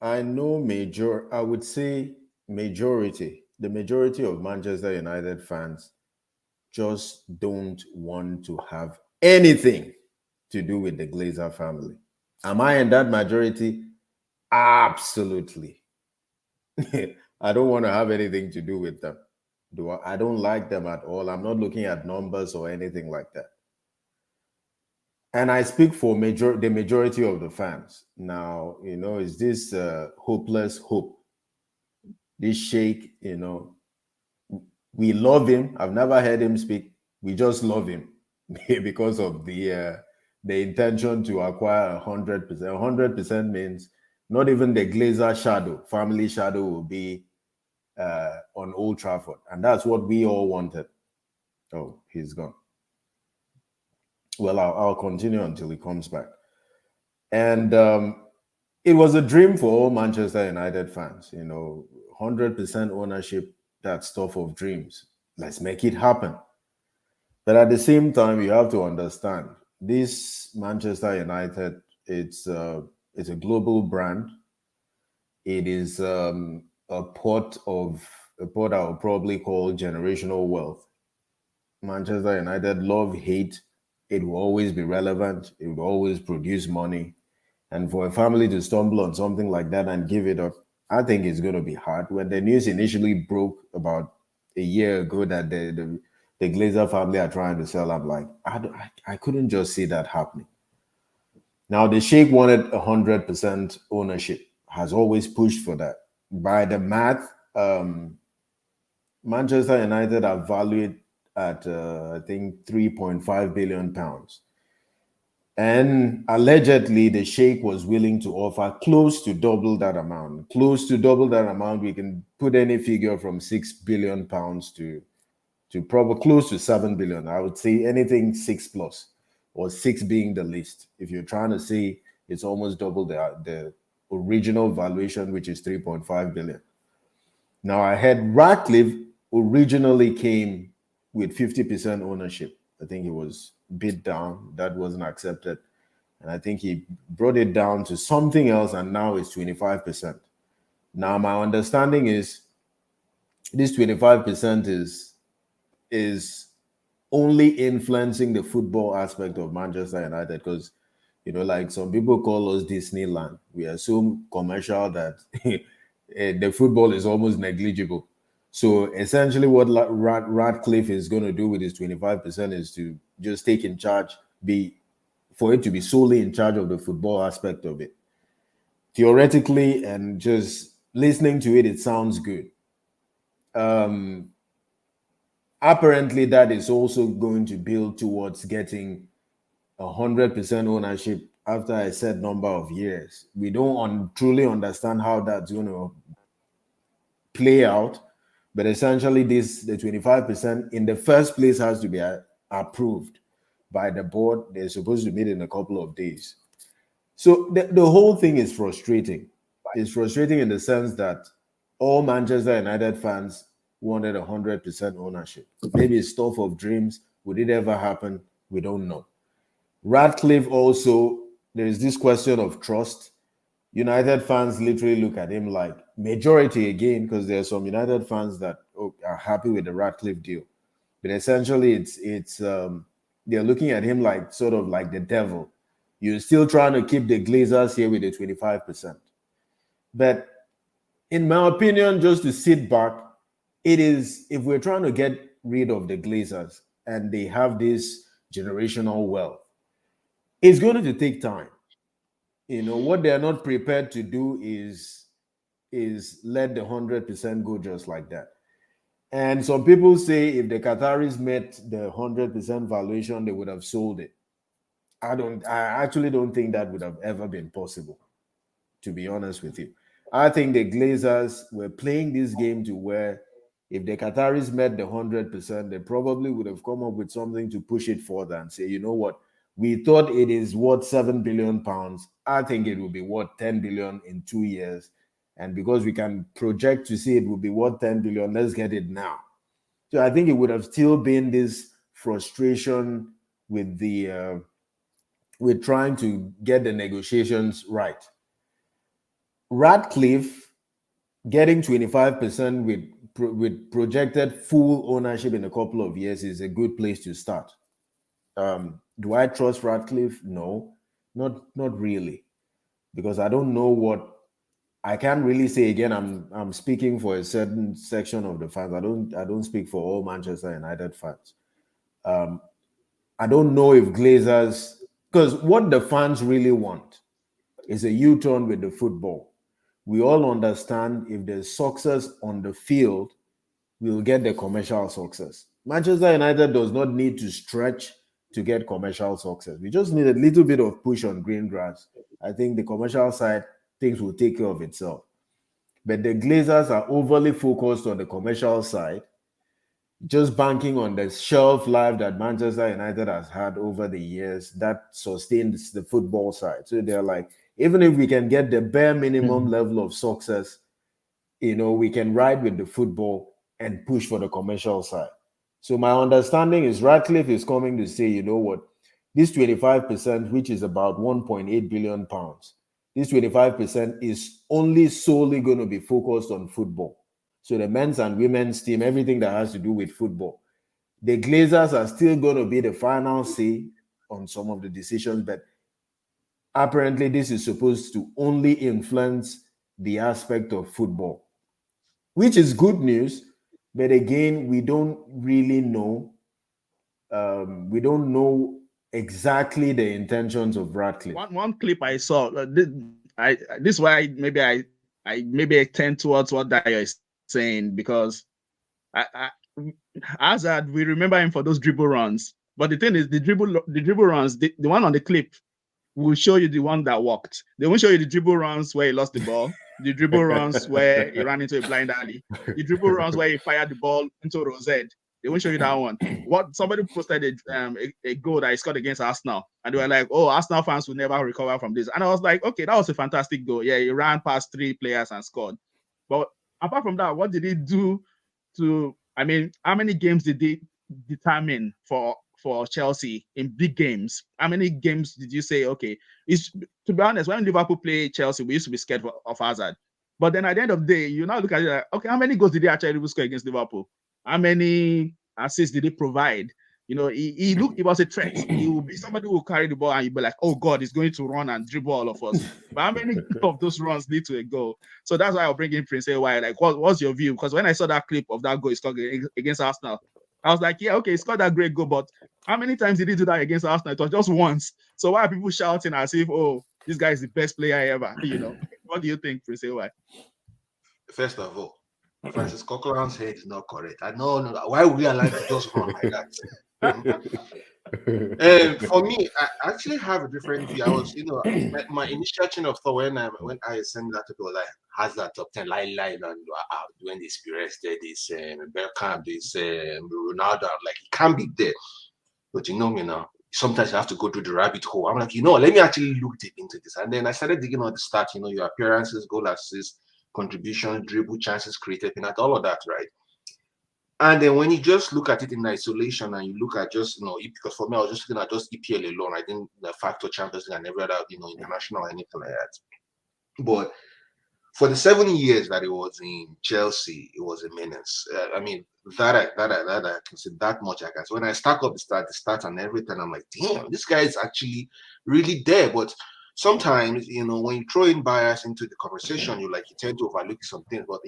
I know I would say the majority of Manchester United fans just don't want to have anything to do with the Glazer family. Am I in that majority? Absolutely. I don't want to have anything to do with them. I don't like them at all. I'm not looking at numbers or anything like that. And I speak for the majority of the fans. Now, is this hopeless hope? This Sheikh, we love him. I've never heard him speak. We just love him because of the intention to acquire 100%. 100% means not even the Glazer shadow, family shadow, will be on Old Trafford, and that's what we all wanted. Oh, he's gone. Well, I'll continue until he comes back. And it was a dream for all Manchester United fans. 100% ownership, that stuff of dreams. Let's make it happen. But at the same time, you have to understand this Manchester United. It's a global brand. It is a pot I would probably call generational wealth. Manchester United, love, hate, it will always be relevant. It will always produce money. And for a family to stumble on something like that and give it up, I think it's going to be hard. When the news initially broke about a year ago that the Glazer family are trying to sell, I'm like, I couldn't just see that happening. Now, the Sheikh wanted 100% ownership, has always pushed for that. By the math, Manchester United are valued at, I think, 3.5 billion pounds. And allegedly, the Sheikh was willing to offer close to double that amount. Close to double that amount, we can put any figure from 6 billion pounds to probably close to 7 billion. I would say anything 6 plus, or 6 being the least. If you're trying to say it's almost double the original valuation, which is 3.5 billion. Now, I heard Ratcliff originally came with 50% ownership. I think it was bid down. That wasn't accepted. And I think he brought it down to something else, and now it's 25%. Now, my understanding is this 25% is only influencing the football aspect of Manchester United because, like some people call us Disneyland. We assume commercial that the football is almost negligible. So essentially, what Ratcliffe is going to do with his 25% is to just take in charge, for it to be solely in charge of the football aspect of it. Theoretically, and just listening to it, it sounds good. Apparently, that is also going to build towards getting 100% ownership after a set number of years. We don't truly understand how that's going to play out, but essentially, the 25% in the first place has to be approved by the board. They're supposed to meet in a couple of days. So the whole thing is frustrating. It's frustrating in the sense that all Manchester United fans wanted 100% ownership. Maybe it's stuff of dreams. Would it ever happen? We don't know. Ratcliffe also, there is this question of trust. United fans literally look at him like majority again, because there are some United fans that are happy with the Ratcliffe deal. But essentially, they're looking at him like sort of like the devil. You're still trying to keep the Glazers here with the 25%. But in my opinion, just to sit back, it is, if we're trying to get rid of the Glazers and they have this generational wealth, it's going to take time. What they're not prepared to do is let the 100% go just like that. And some people say if the Qataris met the 100% valuation, they would have sold it. I actually don't think that would have ever been possible, to be honest with you. I think the Glazers were playing this game to where if the Qataris met the 100%, they probably would have come up with something to push it further and say, you know what, we thought it is worth 7 billion pounds. I think it will be worth 10 billion in 2 years. And because we can project to see it will be worth 10 billion, let's get it now. So I think it would have still been this frustration with with trying to get the negotiations right. Ratcliffe getting 25% with projected full ownership in a couple of years is a good place to start. Do I trust Ratcliffe? No, not really, because I don't know what I can't really say. Again, I'm speaking for a certain section of the fans. I don't speak for all Manchester United fans. I don't know if Glazers, because what the fans really want is a U-turn with the football. We all understand if there's success on the field, we'll get the commercial success. Manchester United does not need to stretch to get commercial success. We just need a little bit of push on green grass. I think the commercial side, things will take care of itself. But the Glazers are overly focused on the commercial side, just banking on the shelf life that Manchester United has had over the years that sustains the football side. So they're like, even if we can get the bare minimum Mhm. level of success, we can ride with the football and push for the commercial side. So my understanding is Ratcliffe is coming to say, you know what, this 25%, which is about 1.8 billion pounds, this 25% is only solely going to be focused on football. So the men's and women's team, everything that has to do with football. The Glazers are still going to be the final say on some of the decisions, but apparently this is supposed to only influence the aspect of football, which is good news. But again, we don't really know. We don't know exactly the intentions of Radcliffe. One clip I saw, this is why maybe I maybe tend towards what Dio is saying, because Hazard, we remember him for those dribble runs, but the thing is, the dribble runs, the one on the clip will show you the one that worked. They won't show you the dribble runs where he lost the ball, the dribble runs where he ran into a blind alley, the dribble runs where he fired the ball into Rosette. They won't show you that one. What somebody posted a goal that he scored against Arsenal, and they were like, "Oh, Arsenal fans will never recover from this." And I was like, "Okay, that was a fantastic goal. Yeah, he ran past three players and scored." But apart from that, what did he do to? I mean, how many games did they determine for Chelsea in big games? How many games did you say, okay, it's to be honest, when Liverpool play Chelsea, we used to be scared of Hazard. But then at the end of the day, you now look at it like, okay, how many goals did they actually score against Liverpool? How many assists did he provide? He was a threat. He will be somebody who will carry the ball and you'll be like, oh God, he's going to run and dribble all of us. But how many of those runs lead to a goal? So that's why I'll bring in Prince AY. Like, what's your view? Because when I saw that clip of that goal he scored against Arsenal, I was like, yeah, okay, he scored that great goal, but how many times did he do that against Arsenal? It was just once. So why are people shouting as if, oh, this guy is the best player ever? What do you think, Prince AY? First of all, Francis Coquelin's head is not correct. I know no, why would we allow him to just run like that? And for me, I actually have a different view. I was, my initial chain of thought when I sent that people like has that top 10 line and when this Pires there, this Beckham, this Ronaldo, I'm like it can't be there. But me now. Sometimes you have to go through the rabbit hole. I'm like, let me actually look deep into this. And then I started digging on the stats, your appearances, goal assists, contributions, dribble chances created, penalty, all of that, right? And then when you just look at it in isolation and you look at just, because for me, I was just looking at just EPL alone. I didn't factor Champions League and every other, international or anything like that. But for the 7 years that it was in Chelsea, it was a menace. I mean, that I can say that much. I can say when I stack up the stats and everything, I'm like, damn, this guy is actually really there. But sometimes, when you throw in bias into the conversation, you tend to overlook some things. But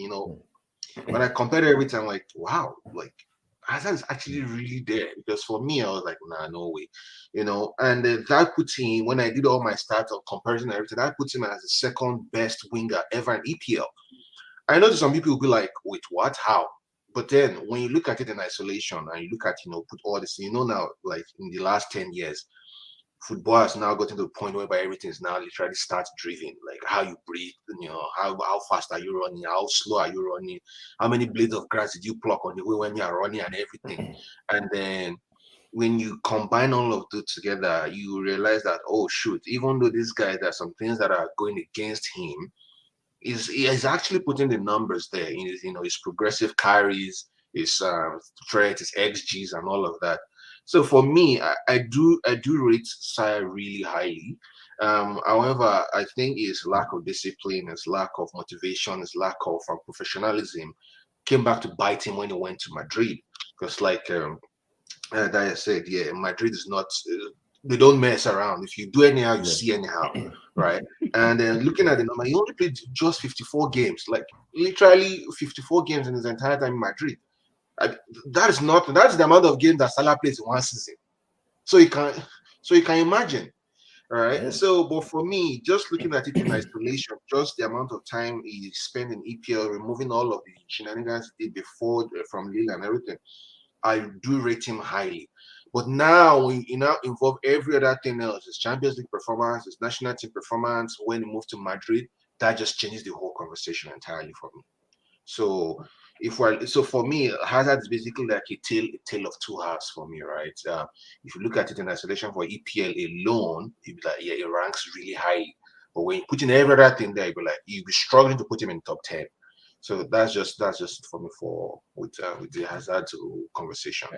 when I compared everything, I'm like, wow, like Hazard is actually really there. Because for me, I was like, nah, no way, And that puts him when I did all my stats of comparison and everything, that puts him as the second best winger ever in EPL. I know that some people will be like, wait, what? How? But then when you look at it in isolation and you look at, put all this, now, like in the last 10 years, football has now gotten to the point whereby everything is now literally start driven, like how you breathe, how fast are you running, how slow are you running, how many blades of grass did you pluck on the way when you are running and everything. And then when you combine all of those together, you realize that, oh shoot, even though this guy, there's some things that are going against him, he is actually putting the numbers there in his, his progressive carries, his threat, his XGs, and all of that. So for me, I do rate Sai really highly, However, I think his lack of discipline, his lack of motivation, his lack of professionalism came back to bite him when he went to Madrid. Because, like that I said, yeah, Madrid is not. They don't mess around. If you do anyhow, you Yeah. see anyhow, right? And then looking at the number, he only played just 54 games, like literally 54 games in his entire time in Madrid. I, that is not. That's the amount of games that Salah plays in one season. So you can, so you can imagine. All right. Yeah. So, but for me, just looking at it in isolation, just the amount of time he spent in EPL, removing all of the shenanigans he did before from Lille and everything, I do rate him highly. But now, when you now involve every other thing else, his Champions League performance, his national team performance, when he moved to Madrid, that just changes the whole conversation entirely for me. So if we're so for me, Hazard is basically like a tale of two halves for me, right? If you look at it in isolation for EPL alone, you'd be like, yeah, it ranks really highly. But when you put in every other thing there, you'd be struggling to put him in top 10. So that's just for me for with the Hazard conversation.